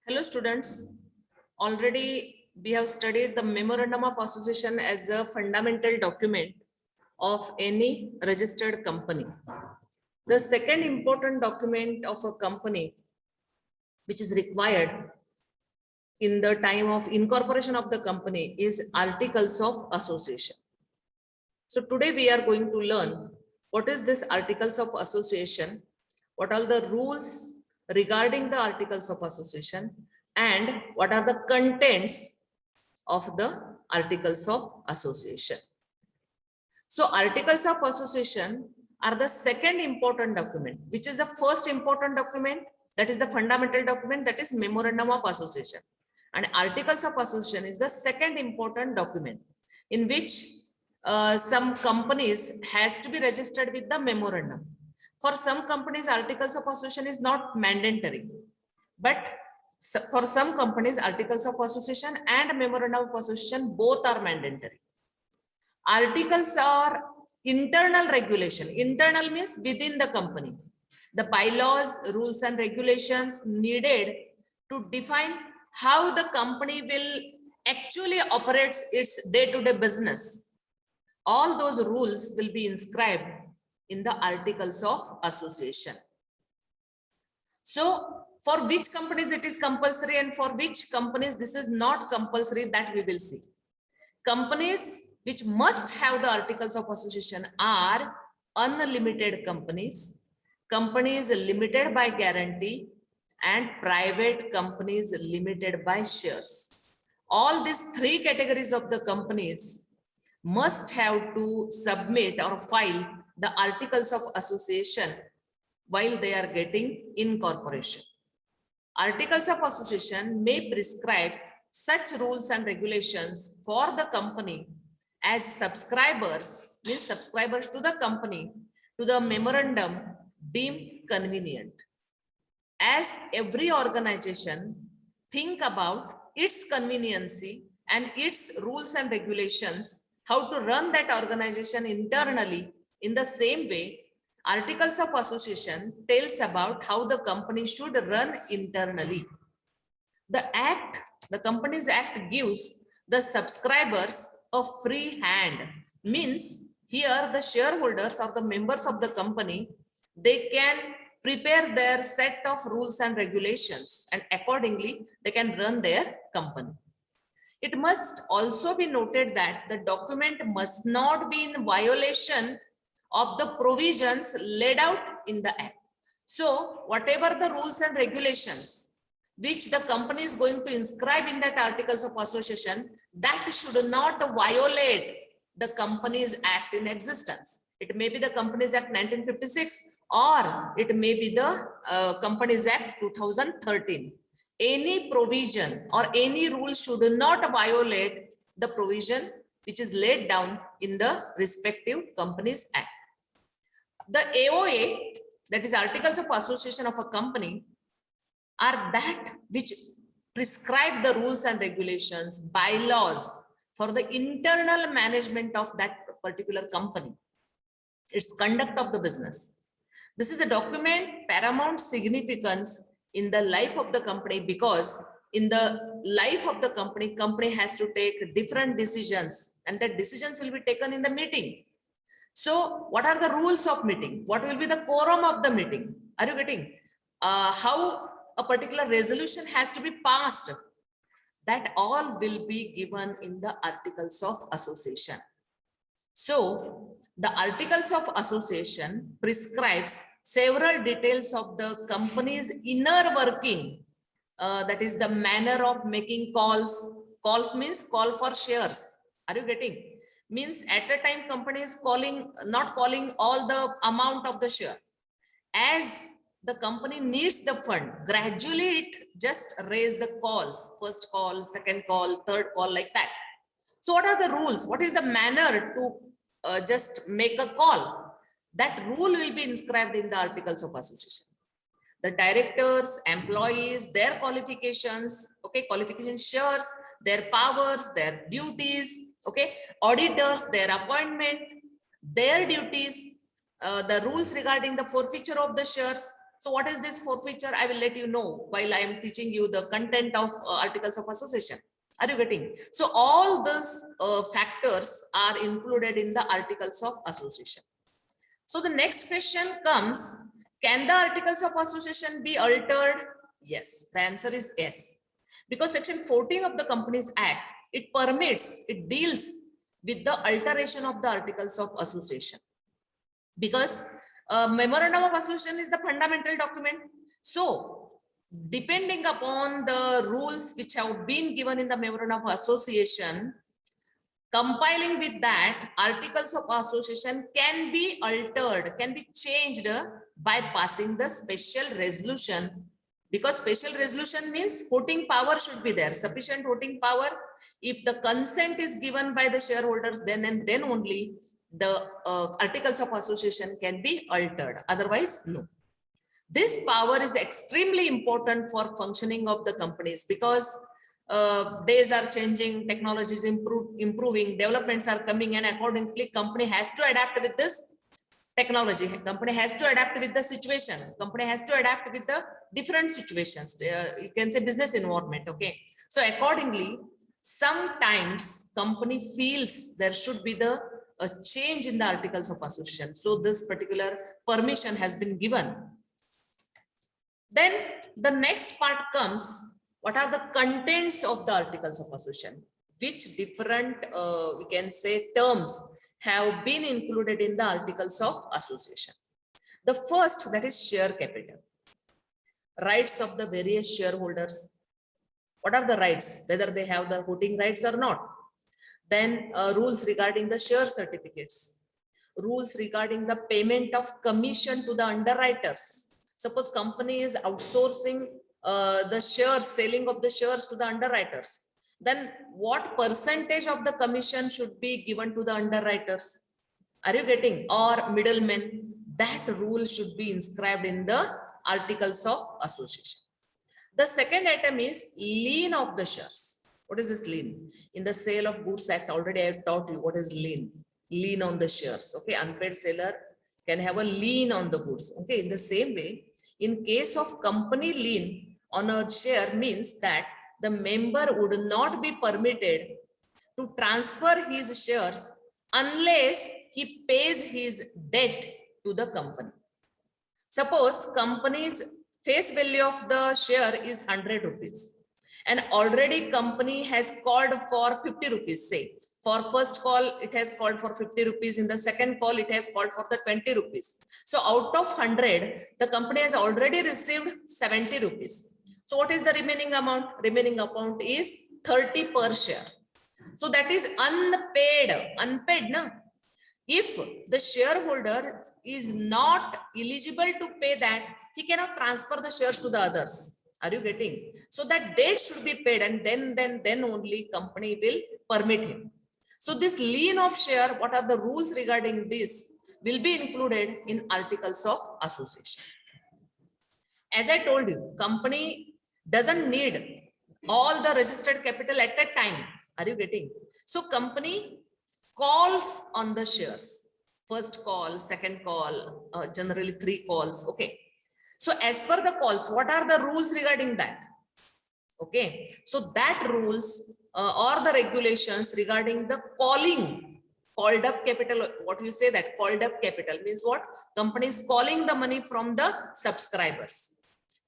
Hello students, already we have studied the Memorandum of Association as a fundamental document of any registered company. The second important document of a company which is required in the time of incorporation of the company is Articles of Association. So today we are going to learn what is this Articles of Association, what are the rules regarding the Articles of Association, and what are the contents of the Articles of Association. So Articles of Association are the second important document. Which is the first important document? That is the fundamental document, that is Memorandum of Association. And Articles of Association is the second important document in which some companies has to be registered with the memorandum. For some companies, Articles of Association is not mandatory, but for some companies, Articles of Association and Memorandum of Association both are mandatory. Articles are internal regulation. Internal means within the company. The bylaws, rules and regulations needed to define how the company will actually operates its day-to-day business. All those rules will be inscribed in the Articles of Association. So for which companies it is compulsory and for which companies this is not compulsory, that we will see. Companies which must have the Articles of Association are unlimited companies, companies limited by guarantee, and private companies limited by shares. All these three categories of the companies must have to submit or file the Articles of Association while they are getting incorporation. Articles of Association may prescribe such rules and regulations for the company as subscribers, means subscribers to the company, to the memorandum deemed convenient. As every organization think about its conveniency and its rules and regulations, how to run that organization internally, in the same way, Articles of Association tells about how the company should run internally. The Companies Act gives the subscribers a free hand, means here the shareholders or the members of the company, they can prepare their set of rules and regulations and accordingly they can run their company. It must also be noted that the document must not be in violation of the provisions laid out in the Act. So whatever the rules and regulations which the company is going to inscribe in that Articles of Association, that should not violate the Companies Act in existence. It may be the Companies Act 1956 or it may be the Companies Act 2013. Any provision or any rule should not violate the provision which is laid down in the respective Companies Act. The AOA, that is Articles of Association of a company, are that which prescribe the rules and regulations, bylaws for the internal management of that particular company, its conduct of the business. This is a document paramount significance in the life of the company, because in the life of the company has to take different decisions and the decisions will be taken in the meeting. So what are the rules of meeting? What will be the quorum of the meeting? Are you getting? How a particular resolution has to be passed? That all will be given in the Articles of Association. So the Articles of Association prescribes several details of the company's inner working. That is the manner of making calls. Calls means call for shares. Are you getting? Means at a time company is not calling all the amount of the share. As the company needs the fund, gradually it just raise the calls, first call, second call, third call, like that. So what are the rules? What is the manner to just make a call? That rule will be inscribed in the Articles of Association. The directors, employees, their qualifications, okay, qualification shares, their powers, their duties, okay, auditors, their appointment, their duties, the rules regarding the forfeiture of the shares, So what is this forfeiture? I will let you know while I am teaching you the content of articles of association. Are you getting? So all these factors are included in the articles of association. So the next question comes, can the articles of association be altered? Yes, the answer is yes. Because section 14 of the Companies Act, it permits, it deals with the alteration of the articles of association. Because memorandum of association is the fundamental document. So depending upon the rules which have been given in the memorandum of association, compiling with that, articles of association can be altered, can be changed by passing the special resolution. Because special resolution means voting power should be there, sufficient voting power. If the consent is given by the shareholders, then and then only the articles of association can be altered. Otherwise, no. This power is extremely important for functioning of the companies, because days are changing, technology is improving, developments are coming, and accordingly company has to adapt with this technology. Company has to adapt with the situation. Company has to adapt with the different situations. You can say business environment. Okay. So accordingly, sometimes company feels there should be a change in the articles of association. So this particular permission has been given. Then the next part comes, what are the contents of the articles of association? Which different, we can say, terms have been included in the articles of association? The first, that is share capital. Rights of the various shareholders. What are the rights? Whether they have the voting rights or not. Then rules regarding the share certificates. Rules regarding the payment of commission to the underwriters. Suppose company is outsourcing the shares, selling of the shares to the underwriters. Then what percentage of the commission should be given to the underwriters? Are you getting? Or middlemen? That rule should be inscribed in the articles of association. The second item is lien of the shares. What is this lien? In the Sale of Goods Act, already I have taught you what is lien. Lien on the shares. Okay, unpaid seller can have a lien on the goods. Okay, in the same way, in case of company lien on a share means that the member would not be permitted to transfer his shares unless he pays his debt to the company. Suppose company's face value of the share is 100 rupees and already company has called for 50 rupees, say. For first call, it has called for 50 rupees. In the second call, it has called for the 20 rupees. So out of 100, the company has already received 70 rupees. So what is the remaining amount? Remaining amount is 30 per share. So that is unpaid. No? If the shareholder is not eligible to pay that, he cannot transfer the shares to the others. Are you getting? So that debt should be paid, and then only company will permit him. So this lien of share, what are the rules regarding this, will be included in articles of association. As I told you, company doesn't need all the registered capital at a time. Are you getting? So company calls on the shares. First call, second call, generally 3 calls. Okay. So as per the calls, what are the rules regarding that? Okay. So that rules or the regulations regarding the calling, called up capital, what you say that called up capital means what? Company is calling the money from the subscribers.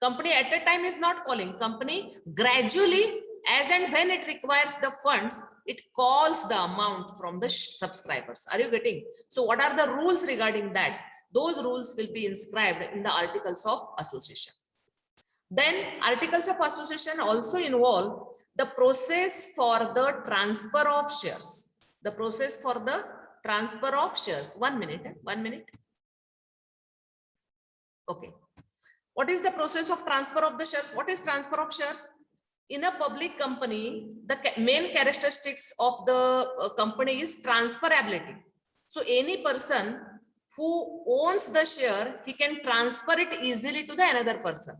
Company at a time is not calling. Company gradually, as and when it requires the funds, it calls the amount from the subscribers. Are you getting? So what are the rules regarding that? Those rules will be inscribed in the articles of association. Then articles of association also involve the process for the transfer of shares. The process for the transfer of shares. 1 minute. Okay. What is the process of transfer of the shares? What is transfer of shares? In a public company, the main characteristics of the company is transferability. So any person who owns the share, he can transfer it easily to the another person.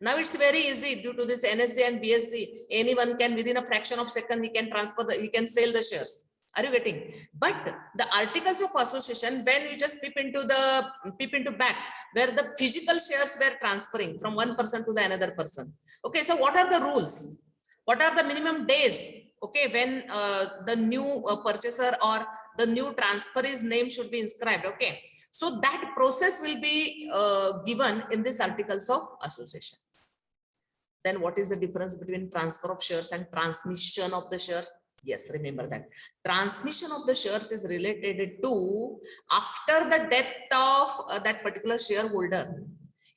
Now it's very easy due to this NSE and BSE. Anyone can, within a fraction of second, he can transfer he can sell the shares. Are you getting? But the articles of association, when you just peep into back, where the physical shares were transferring from one person to the another person. Okay, so what are the rules? What are the minimum days? Okay, when the new purchaser or the new transferee's name should be inscribed. Okay, so that process will be given in these articles of association. Then what is the difference between transfer of shares and transmission of the shares? Yes, remember that. Transmission of the shares is related to after the death of that particular shareholder,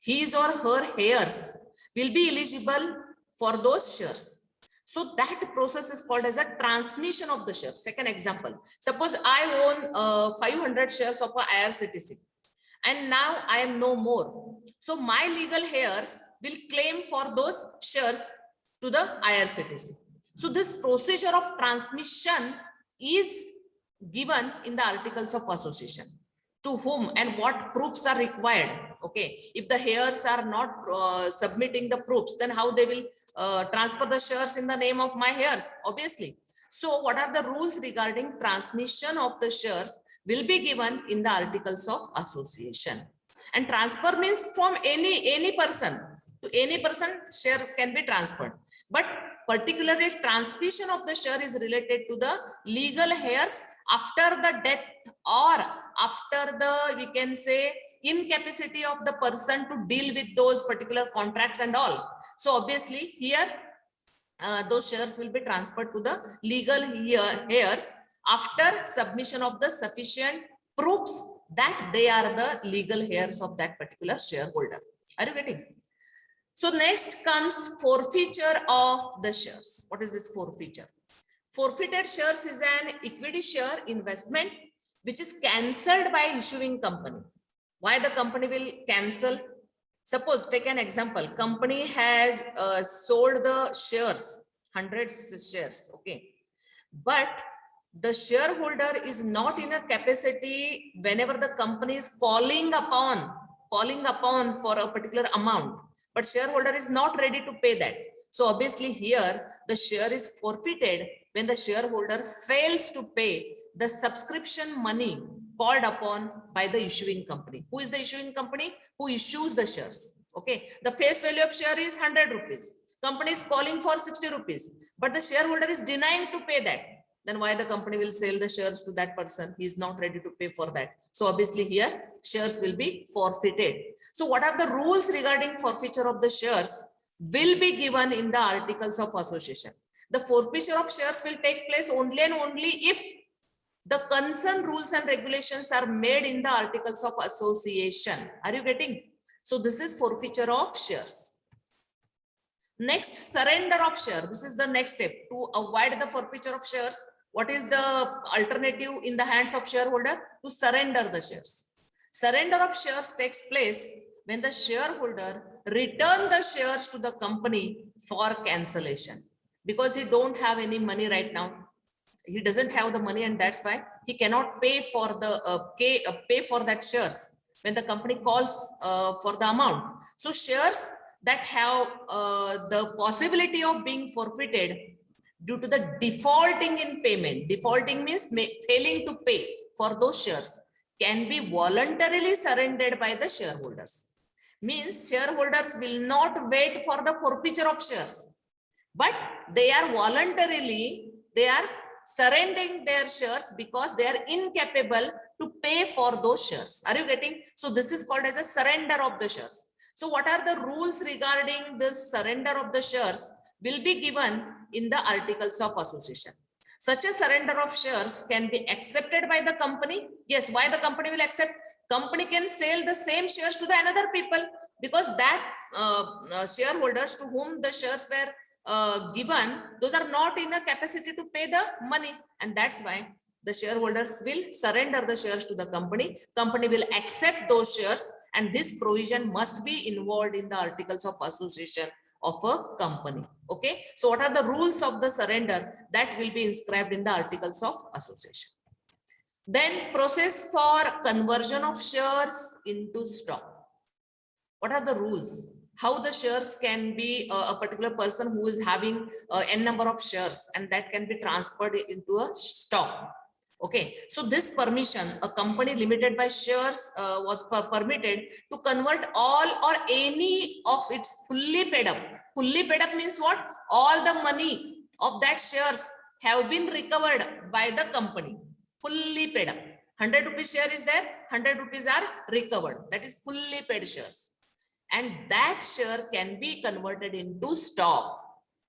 his or her heirs will be eligible for those shares. So that process is called as a transmission of the shares. Take an example. Suppose I own 500 shares of a IRCTC and now I am no more. So my legal heirs will claim for those shares to the IRCTC. So this procedure of transmission is given in the articles of association. To whom and what proofs are required. Okay, if the heirs are not submitting the proofs, then how they will transfer the shares in the name of my heirs? Obviously. So what are the rules regarding transmission of the shares will be given in the articles of association. And transfer means from any person to any person, shares can be transferred. But particularly transmission of the share is related to the legal heirs after the death or after the, we can say, incapacity of the person to deal with those particular contracts and all. So obviously here those shares will be transferred to the legal heirs after submission of the sufficient proofs that they are the legal heirs of that particular shareholder. Are you getting? So next comes forfeiture of the shares. What is this forfeiture? Forfeited shares is an equity share investment which is cancelled by issuing company. Why the company will cancel? Suppose, take an example. Company has sold the shares, 100 shares, okay, but the shareholder is not in a capacity whenever the company is calling upon for a particular amount, but shareholder is not ready to pay that. So obviously here the share is forfeited when the shareholder fails to pay the subscription money called upon by the issuing company. Who is the issuing company? Who issues the shares. Okay, the face value of share is 100 rupees. Company is calling for 60 rupees, but the shareholder is denying to pay that. Then why the company will sell the shares to that person? He is not ready to pay for that. So obviously here shares will be forfeited. So what are the rules regarding forfeiture of the shares will be given in the articles of association. The forfeiture of shares will take place only and only if the concerned rules and regulations are made in the articles of association. Are you getting? So this is forfeiture of shares. Next, surrender of share. This is the next step to avoid the forfeiture of shares. What is the alternative in the hands of shareholder? To surrender the shares. Surrender of shares takes place when the shareholder return the shares to the company for cancellation, because he don't have any money right now. He doesn't have the money, and that's why he cannot pay for the pay for that shares when the company calls for the amount. So shares that have the possibility of being forfeited due to the defaulting in payment. Defaulting means failing to pay for those shares can be voluntarily surrendered by the shareholders. Means shareholders will not wait for the forfeiture of shares, but they are voluntarily, they are surrendering their shares because they are incapable to pay for those shares. Are you getting? So this is called as a surrender of the shares. So what are the rules regarding this surrender of the shares will be given in the articles of association. Such a surrender of shares can be accepted by the company. Yes, why the company will accept? Company can sell the same shares to the another people, because that shareholders to whom the shares were given, those are not in a capacity to pay the money, and that's why the shareholders will surrender the shares to the company. Company will accept those shares, and this provision must be involved in the articles of association of a company. Okay, so what are the rules of the surrender? That will be inscribed in the articles of association. Then process for conversion of shares into stock. What are the rules? How the shares can be a particular person who is having n number of shares, and that can be transferred into a stock. Okay, so this permission, a company limited by shares was permitted to convert all or any of its fully paid up. Fully paid up means what? All the money of that shares have been recovered by the company. Fully paid up. 100 rupees share is there, 100 rupees are recovered. That is fully paid shares. And that share can be converted into stock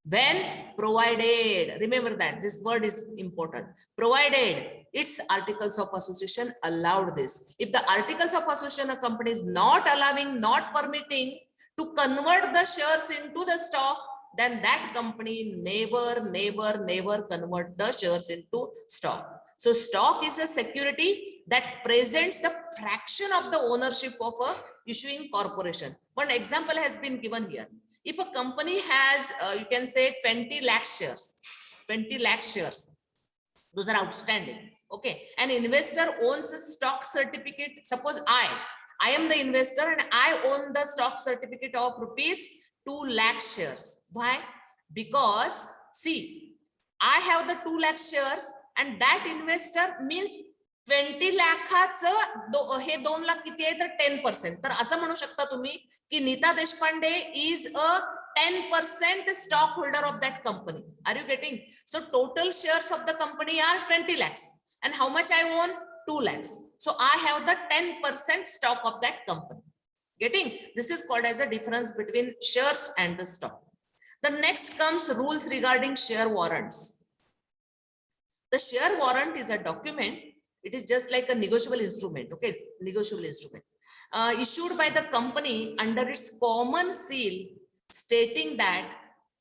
when provided, remember that this word is important, provided its articles of association allowed this. If the articles of association a company is not allowing, not permitting to convert the shares into the stock, then that company never convert the shares into stock. So stock is a security that presents the fraction of the ownership of a issuing corporation. One example has been given here. If a company has, you can say 20 lakh shares, 20 lakh shares, those are outstanding. Okay, an investor owns a stock certificate. Suppose I am the investor and I own the stock certificate of rupees 2 lakh shares. Why? Because see, I have the 2 lakh shares and that investor means 20 लाखाचं हे 2 लाख किती आहे तर 10%. तर असं म्हणू शकता तुम्ही की Nita Deshpande is a 10% stock holder of that company. Are you getting? So total shares of the company are 20 lakhs and how much I own? 2 lakhs. So I have the 10% stock of that company. Getting? This is called as a difference between shares and the stock. The next comes rules regarding share warrants. The share warrant is a document. It is just like a negotiable instrument. Okay, negotiable instrument issued by the company under its common seal, stating that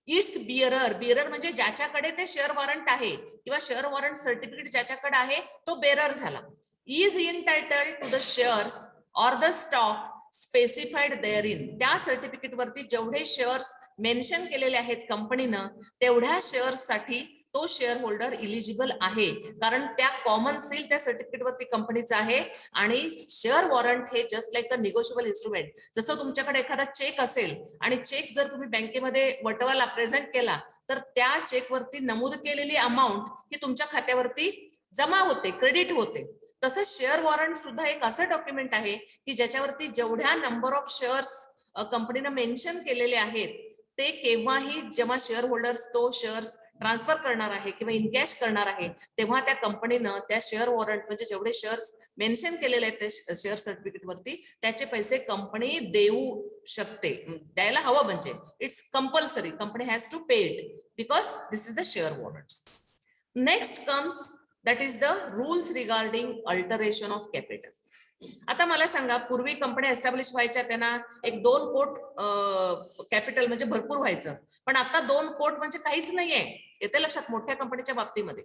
its bearer म्हणजे ज्याच्याकडे ते share warrant आहे किंवा share warrant certificate ज्याच्याकडे आहे तो bearer झाला, is entitled to the shares or the stock specified therein. त्या सर्टिफिकेट वरती जेवढे शेअर्स मेन्शन केलेले आहेत कंपनीनं तेवढ्या शेअर्स साठी तो शेअर होल्डर इलिजिबल आहे, कारण त्या कॉमन सील त्या सर्टिफिकेट वरती कंपनीचा आहे. आणि शेअर वॉरंट हे just like a negotiable instrument. जसं तुमच्याकडे एखादा चेक असेल आणि चेक जर तुम्ही बँकेमध्ये वटवाला प्रेझेंट केला तर त्या चेक वरती नमूद केलेली अमाऊंट ही तुमच्या खात्यावरती जमा होते, क्रेडिट होते. तसं शेअर वॉरंट सुद्धा एक असं डॉक्युमेंट आहे की ज्याच्यावरती जेवढ्या नंबर ऑफ शेअर्स कंपनीनं मेन्शन केलेले आहेत ते केव्हाही जेव्हा शेअर होल्डर्स तो शेअर्स ट्रान्सफर करणार आहे किंवा इनकॅश करणार आहे तेव्हा त्या कंपनीनं त्या शेअर वॉरंट म्हणजे जेवढे शेअर्स मेन्शन केलेले आहेत त्या शेअर सर्टिफिकेट वरती त्याचे पैसे कंपनी देऊ शकते, द्यायला हवं. म्हणजे it's compulsory, company has to pay it because this is the share warrants. Next comes that is the rules regarding alteration of capital. आता मला सांगा, पूर्वी कंपन्या एस्टॅब्लिश व्हायच्या त्यांना 1-2 कोट कॅपिटल म्हणजे भरपूर व्हायचं, पण आता 2 कोट म्हणजे काहीच नाहीये. येते लक्षात मोठ्या कंपनीच्या बाबतीमध्ये.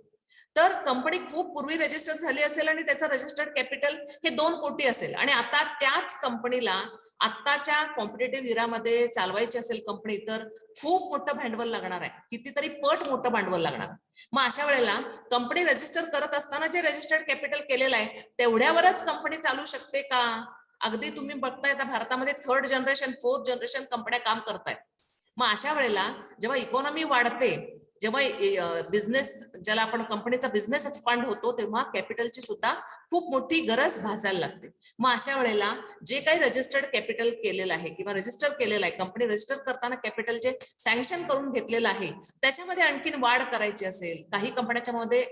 तर कंपनी खूप पूर्वी रजिस्टर झाली असेल आणि त्याचं रजिस्टर्ड कॅपिटल हे 2 कोटी असेल आणि आता त्याच कंपनीला आताच्या कॉम्पिटेटिव्ह इरामध्ये चालवायची असेल कंपनी तर खूप मोठं भांडवल लागणार आहे, कितीतरी पट मोठं भांडवल लागणार. मग अशा वेळेला कंपनी रजिस्टर करत असताना जे रजिस्टर्ड कॅपिटल केलेलं आहे तेवढ्यावरच कंपनी चालू शकते का? अगदी तुम्ही बघताय आता भारतामध्ये 3rd जनरेशन 4th जनरेशन कंपन्या काम करतायत. मग अशा वेळेला जेव्हा इकॉनॉमी वाढते, जेव्हा बिझनेस ज्याला आपण कंपनीचा बिझनेस एक्सपांड होतो तेव्हा कॅपिटलची सुद्धा खूप मोठी गरज भासायला लागते. मग अशा वेळेला जे काही रजिस्टर्ड कॅपिटल केलेलं आहे किंवा रजिस्टर केलेलं आहे, कंपनी रजिस्टर करताना कॅपिटल जे सँक्शन करून घेतलेलं आहे त्याच्यामध्ये आणखीन वाढ करायची असेल, काही कंपन्याच्या मध्ये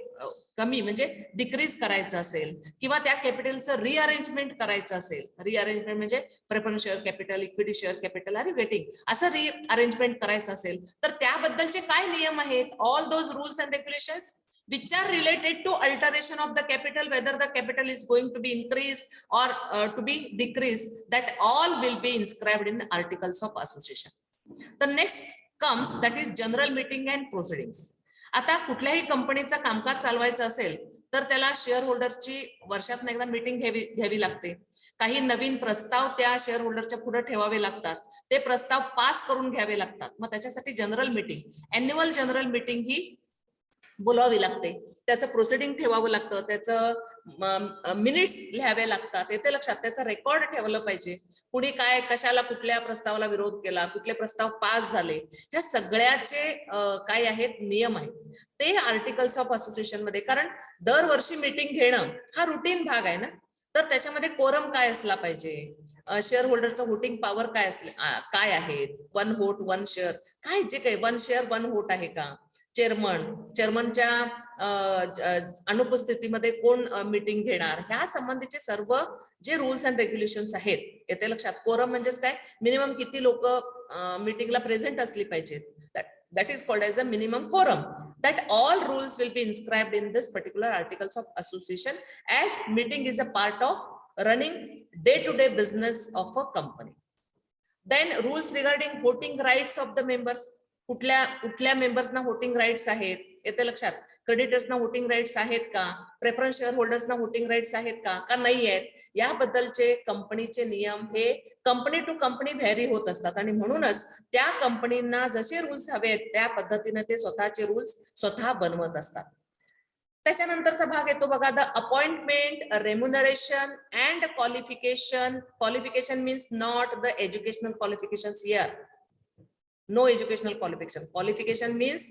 कमी म्हणजे डिक्रीज करायचं असेल किंवा त्या कॅपिटलचं रिअरेंजमेंट करायचं असेल, रिअरेंजमेंट म्हणजे preference share capital, equity share capital, are you getting, असं रिअरेंजमेंट करायचं असेल तर त्याबद्दलचे काय नियम आहेत? All those rules and regulations which are related to alteration of the capital, whether the capital is going to be increased or to be decreased, that all will be inscribed in the articles of association. The next comes that is general meeting and proceedings. आता कुठल्याही कंपनीचा कामकाज चालवायचं असेल तर त्याला share होल्डरची वर्षातून एकदा मीटिंग घ्यावी लागते. काही नवीन प्रस्ताव त्या शेअर होल्डरच्या पुढे ठेवावे लागतात, ते प्रस्ताव पास करून घ्यावे लागतात. मग त्याच्यासाठी general meeting, annual general meeting ही बोलावी लागते, त्याचं प्रोसिडिंग ठेवावं लागतं, त्याचं मिनिट्स लिहावे लागतात, येते लक्षात, त्याचा रेकॉर्ड ठेवलं पाहिजे, कुणी काय कशाला कुठल्या प्रस्तावाला विरोध केला, कुठले प्रस्ताव पास झाले, ह्या सगळ्याचे काय आहेत नियम आहेत ते आर्टिकल्स ऑफ असोसिएशन मध्ये. कारण दरवर्षी मीटिंग घेणं हा रुटीन भाग आहे ना, तर त्याच्यामध्ये कोरम काय असला पाहिजे, शेअर होल्डरचं वोटिंग पॉवर काय असले काय आहेत, 1 वोट 1 शेअर, काय जे काही 1 शेअर 1 वोट आहे का, चेअरमनच्या अनुपस्थितीमध्ये कोण मीटिंग घेणार, ह्या संबंधीचे सर्व जे रूल्स अँड रेग्युलेशन्स आहेत येते लक्षात. कोरम म्हणजेच काय, मिनिमम किती लोक मीटिंगला प्रेझेंट असली पाहिजेत, that is called as a minimum quorum. That all rules will be inscribed in this particular articles of association, as meeting is a part of running day-to-day business of a company. Then rules regarding voting rights of the members. कुठल्या मेंबर्सना voting rights आहेत येते लक्षात, क्रेडिटर्सना voting rights आहेत का, preference share होल्डर्सना voting rights आहेत का नाही आहेत, याबद्दलचे कंपनीचे नियम हे कंपनी टू कंपनी व्हॅरी होत असतात. आणि म्हणूनच त्या कंपनींना जसे रूल्स हवेत त्या पद्धतीने ते स्वतःचे रूल्स स्वतः बनवत असतात. त्याच्यानंतरचा भाग येतो बघा, the appointment, remuneration and qualification. Qualification means not the educational qualifications here. No educational qualification. Qualification means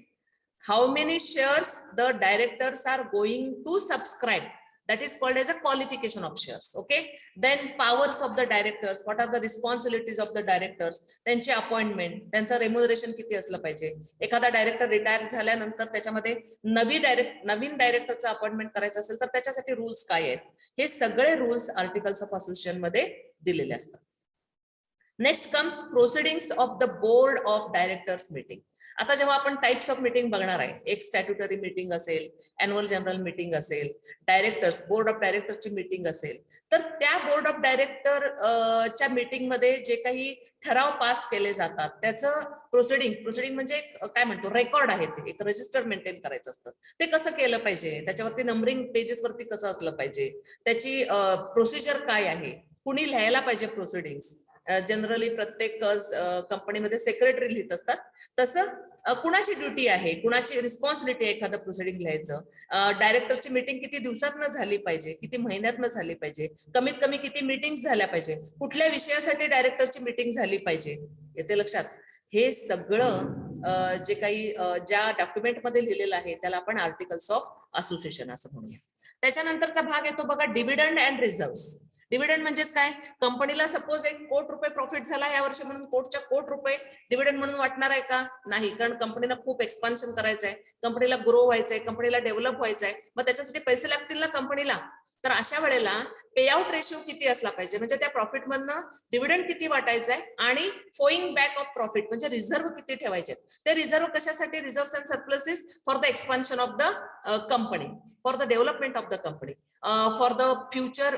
how many shares the directors are going to subscribe. That is called as a qualification of shares. Okay. Then powers of the directors. What are the responsibilities of the directors? त्यांचे appointment, त्यांचं remuneration किती असलं पाहिजे. एखादा director retire झाल्यानंतर त्याच्यामध्ये नवीन डायरेक्टरचं appointment करायचं असेल तर त्याच्यासाठी रूल्स काय आहेत, हे सगळे रूल्स आर्टिकल्स ऑफ असोसिएशन मध्ये दिलेले असतात. Next comes proceedings of the board of directors meeting. आता जेव्हा आपण टाइप्स ऑफ मीटिंग बघणार आहे, एक स्टॅट्युटरी मीटिंग असेल, अॅन्युअल जनरल मीटिंग असेल, डायरेक्टर्स बोर्ड ऑफ डायरेक्टर्सची मीटिंग असेल, तर त्या बोर्ड ऑफ डायरेक्टर च्या मीटिंग मध्ये जे काही ठराव पास केले जातात त्याचं प्रोसिडिंग म्हणजे काय म्हणतो रेकॉर्ड आहे, ते एक रजिस्टर मेंटेन करायचं असतं. ते कसं केलं पाहिजे, त्याच्यावरती नंबरिंग पेजेस वरती कसं असलं पाहिजे, त्याची प्रोसिजर काय आहे, कुणी लिहायला पाहिजे प्रोसिडिंग्स. जनरली प्रत्येक कंपनीमध्ये सेक्रेटरी लिहित असतात, तसं कुणाची ड्युटी आहे, कुणाची रिस्पॉन्सिबिलिटी आहे एखादं प्रोसिडिंग लिहायचं. डायरेक्टरची मीटिंग किती दिवसातनं झाली पाहिजे, किती महिन्यातनं झाली पाहिजे, कमीत कमी किती मीटिंग्स झाल्या पाहिजे, कुठल्या विषयासाठी डायरेक्टरची मीटिंग झाली पाहिजे, येते लक्षात. हे सगळं जे काही ज्या डॉक्युमेंटमध्ये लिहिलेलं आहे त्याला आपण आर्टिकल्स ऑफ असोसिएशन असं म्हणूया. त्याच्यानंतरचा भाग येतो बघा, डिव्हिडंड अँड रिझर्व्स. डिव्हिडंड म्हणजेच काय, कंपनीला सपोज 1 कोटी रुपये प्रॉफिट झाला या वर्षी म्हणून कोटच्या कोट रुपये डिव्हिडंड म्हणून वाटणार आहे का, नाही. कारण कंपनीला खूप एक्सपान्शन करायचं आहे, कंपनीला ग्रो व्हायचंय, कंपनीला डेव्हलप व्हायचंय, मग त्याच्यासाठी पैसे लागतील ना कंपनीला. तर अशा वेळेला पे आउट रेशिओ किती असला पाहिजे, म्हणजे त्या प्रॉफिट मधनं डिव्हिडंड किती वाटायचं आहे आणि फोईंग बॅक ऑफ प्रॉफिट म्हणजे रिझर्व्ह किती ठेवायचे. ते रिझर्व्ह कशासाठी, reserve and surpluses for the expansion of the company, for the development of the company, for the future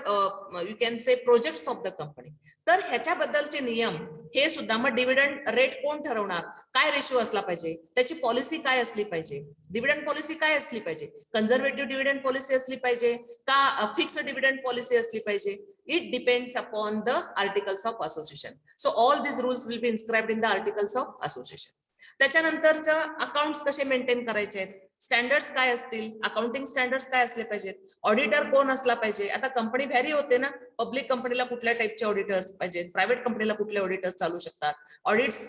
you can say projects of the company. तर ह्याच्याबद्दलचे नियम हे सुद्धा. मग डिव्हिडंड रेट कोण ठरवणार, काय रेशिओ असला पाहिजे, त्याची पॉलिसी काय असली पाहिजे, डिव्हिडंड पॉलिसी काय असली पाहिजे, कन्झर्वेटिव्ह डिव्हिडंड पॉलिसी असली पाहिजे का फिक्स्ड डिव्हिडंड पॉलिसी असली पाहिजे. It depends upon the articles of association. So all these rules will be inscribed in the articles of association. त्याच्यानंतरचं अकाउंट्स कसे मेंटेन करायचे आहेत, स्टँडर्ड्स काय असतील, अकाउंटिंग स्टँडर्ड्स काय असले पाहिजेत, ऑडिटर कोण असला पाहिजे. आता कंपनी व्हॅरी होते ना, पब्लिक कंपनीला कुठल्या टाईपचे ऑडिटर्स पाहिजेत, प्रायव्हेट कंपनीला कुठले ऑडिटर्स चालू शकतात, ऑडिट्स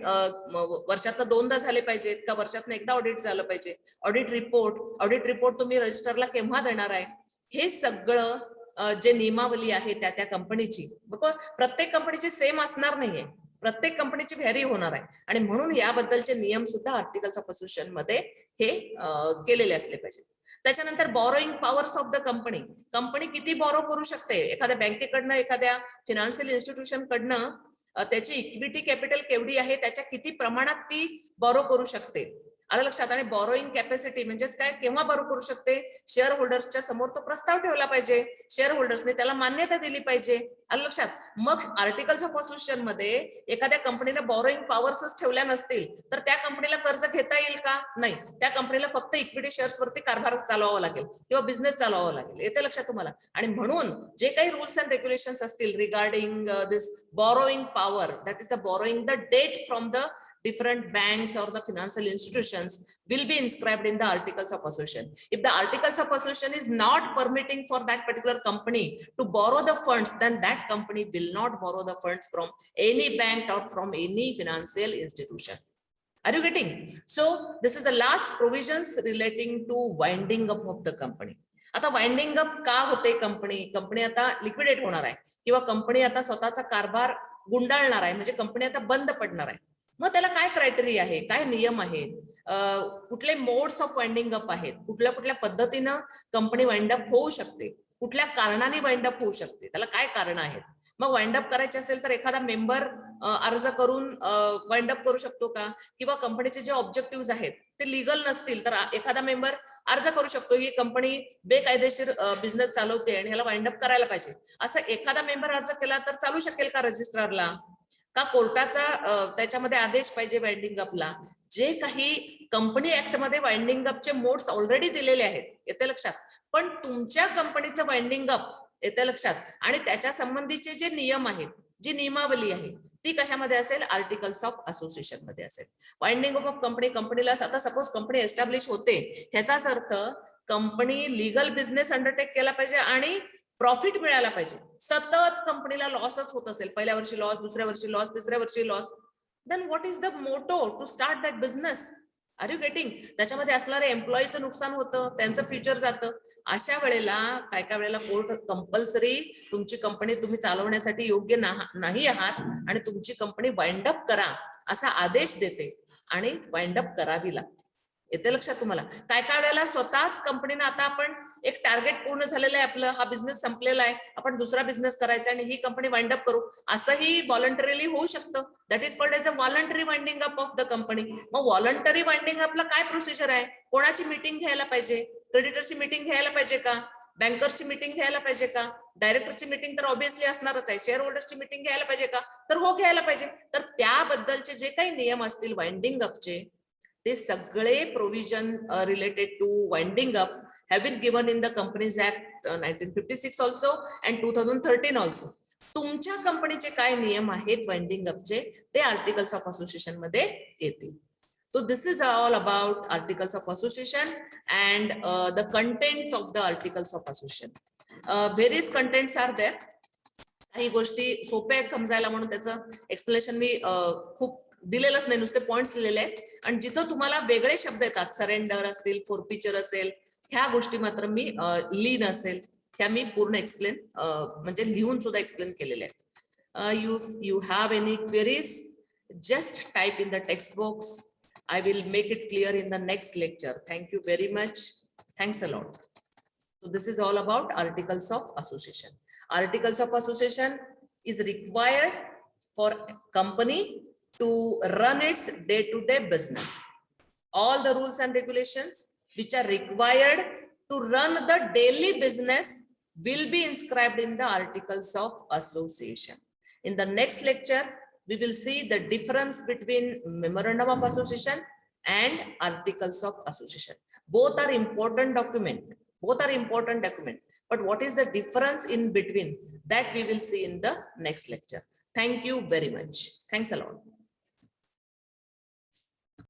वर्षातनं 2दा झाले पाहिजेत का वर्षातनं एकदा ऑडिट झालं पाहिजे, ऑडिट रिपोर्ट तुम्ही रजिस्टरला केव्हा देणार आहे, हे सगळं जे नियमावली आहे त्या कंपनीची, प्रत्येक कंपनीची सेम असणार नाहीये, प्रत्येक कंपनीची व्हॅरी होणार आहे. आणि म्हणून याबद्दलचे नियम सुद्धा आर्टिकल्स ऑफ असोसिएशन मध्ये हे केलेले असले पाहिजे. त्याच्यानंतर borrowing powers of the company. Company किती बॉरो करू शकते, एखाद्या बँकेकडनं, एखाद्या फिनान्शियल इन्स्टिट्यूशन कडनं त्याची इक्विटी कॅपिटल केवढी आहे, त्याच्या किती प्रमाणात ती बॉरो करू शकते, आलं लक्षात. आणि बॉरोइंग कॅपॅसिटी म्हणजेच काय, केव्हा बॉरो करू शकते, शेअर होल्डर्सच्या समोर तो प्रस्ताव ठेवला पाहिजे, शेअर होल्डर्सने त्याला मान्यता दिली पाहिजे, आलं लक्षात. मग आर्टिकल्स ऑफ असोसिएशन मध्ये एखाद्या कंपनीने बॉरोइंग पॉवर्सच ठेवल्या नसतील तर त्या कंपनीला कर्ज घेता येईल का, नाही. त्या कंपनीला फक्त इक्विटी शेअर्स वरती कारभार चालवावा लागेल किंवा बिझनेस चालवावा लागेल, येते लक्षात तुम्हाला. आणि म्हणून जे काही रूल्स अँड रेग्युलेशन्स असतील regarding this borrowing power, that is the borrowing the debt from the different banks or the financial institutions will be inscribed in the articles of association. If the articles of association is not permitting for that particular company to borrow the funds, then that company will not borrow the funds from any bank or from any financial institution. Are you getting? So this is the last provisions relating to winding up of the company. आता winding up का होते company आता liquidate होणार आहे किंवा company आता स्वतःचा कारभार गुंडाळणार आहे, म्हणजे कंपनी आता बंद पडणार आहे. मग त्याला काय क्रायटेरिया आहे, काय नियम आहेत, कुठले मोड्स ऑफ वाइंडिंग अप आहेत, कुठल्या पद्धतीनं कंपनी वाइंड अप होऊ शकते, कुठल्या कारणाने वाइंड अप होऊ शकते, त्याला काय कारण आहेत. मग वाइंड अप करायचे असेल तर एखादा मेंबर अर्ज करून वाइंड अप करू शकतो का, किंवा कंपनीचे जे ऑब्जेक्टिव्ह आहेत ते लीगल नसतील तर एखादा मेंबर अर्ज करू शकतो की कंपनी बेकायदेशीर बिझनेस चालवते आणि ह्याला वाइंड अप करायला पाहिजे, असं एखादा मेंबर अर्ज केला तर चालू शकेल का रजिस्ट्रारला, का कोर्टाचा त्याच्यामध्ये आदेश पाहिजे वाइंडिंग अपला. जे काही कंपनी ऍक्ट मध्ये वाइंडिंग अपचे मोड्स ऑलरेडी दिलेले आहेत, येते लक्षात, पण तुमच्या कंपनीचं वाइंडिंग अप येते लक्षात आणि त्याच्या संबंधीचे जे नियम आहेत, जी नियमावली आहे ती कशामध्ये असेल, आर्टिकल्स ऑफ असोसिएशन मध्ये असेल. वाइंडिंग अप ऑफ कंपनीला आता सपोज कंपनी एस्टॅब्लिश होते, ह्याचाच अर्थ कंपनी लीगल बिझनेस अंडरटेक केला पाहिजे आणि प्रॉफिट मिळायला पाहिजे. सतत कंपनीला लॉसच होत असेल, पहिल्या वर्षी लॉस, दुसऱ्या वर्षी लॉस, तिसऱ्या वर्षी loss, then what is the motto to start that business? Are you getting? त्याच्यामध्ये असणारे एम्प्लॉईचं नुकसान होतं, त्यांचं फ्युचर जातं. अशा वेळेला काय वेळेला कोर्ट कंपल्सरी तुमची कंपनी तुम्ही चालवण्यासाठी योग्य नाही आहात आणि तुमची कंपनी वाइंड अप करा असा आदेश देते आणि वाइंड अप करावी लागते. येते लक्षात तुम्हाला? काय वेळेला स्वतःच कंपनीनं आता आपण एक टार्गेट पूर्ण झालेलं आहे आपलं, हा बिझनेस संपलेला आहे, आपण दुसरा बिझनेस करायचा आणि ही कंपनी वाइंड अप करू, असंही व्हॉलंटरीली होऊ शकतं. That is called as a voluntary winding up of the company. मग व्हॉलंटरी वाइंडिंग अपला काय प्रोसिजर आहे, कोणाची मीटिंग घ्यायला पाहिजे, क्रेडिटरची मीटिंग घ्यायला पाहिजे का, बँकरची मीटिंग घ्यायला पाहिजे का, डायरेक्टरची मीटिंग तर ऑब्व्हियसली असणारच आहे, शेअर होल्डरची मीटिंग घ्यायला पाहिजे का, तर हो घ्यायला पाहिजे. तर त्याबद्दलचे जे काही नियम असतील वाइंडिंग अपचे, ते सगळे provision related two winding up have been given in the Companies Act 1956 also and 2013 also. तुमच्या कंपनीचे काय नियम आहेत वाइंडिंग अपचे ते आर्टिकल्स ऑफ असोसिएशन मध्ये येतील. So this is all about articles of association and the contents of the articles of association. Various contents are there. काही गोष्टी सोप्या आहेत समजायला म्हणून त्याचं एक्सप्लेनेशन मी खूप दिलेलंच नाही, नुसते पॉइंट्स लिहिलेले आहेत. आणि जिथं तुम्हाला वेगळे शब्द येतात, सरेंडर असतील, फोरफिचर असेल, ह्या गोष्टी मात्र मी लीन असेल ह्या मी पूर्ण एक्सप्लेन म्हणजे लिहून सुद्धा एक्सप्लेन केलेले आहेत. You have any queries, just type in the text box. I will make it clear in the next lecture. Thank you very much. Thanks a lot. So this is all about articles of association. Articles of association is required for a company to run its day-to-day business. All the rules and regulations which are required to run the daily business will be inscribed in the articles of association. In the next lecture, we will see the difference between memorandum of association and articles of association. Both are important document. But what is the difference in between? That we will see in the next lecture. Thank you very much. Thanks a lot.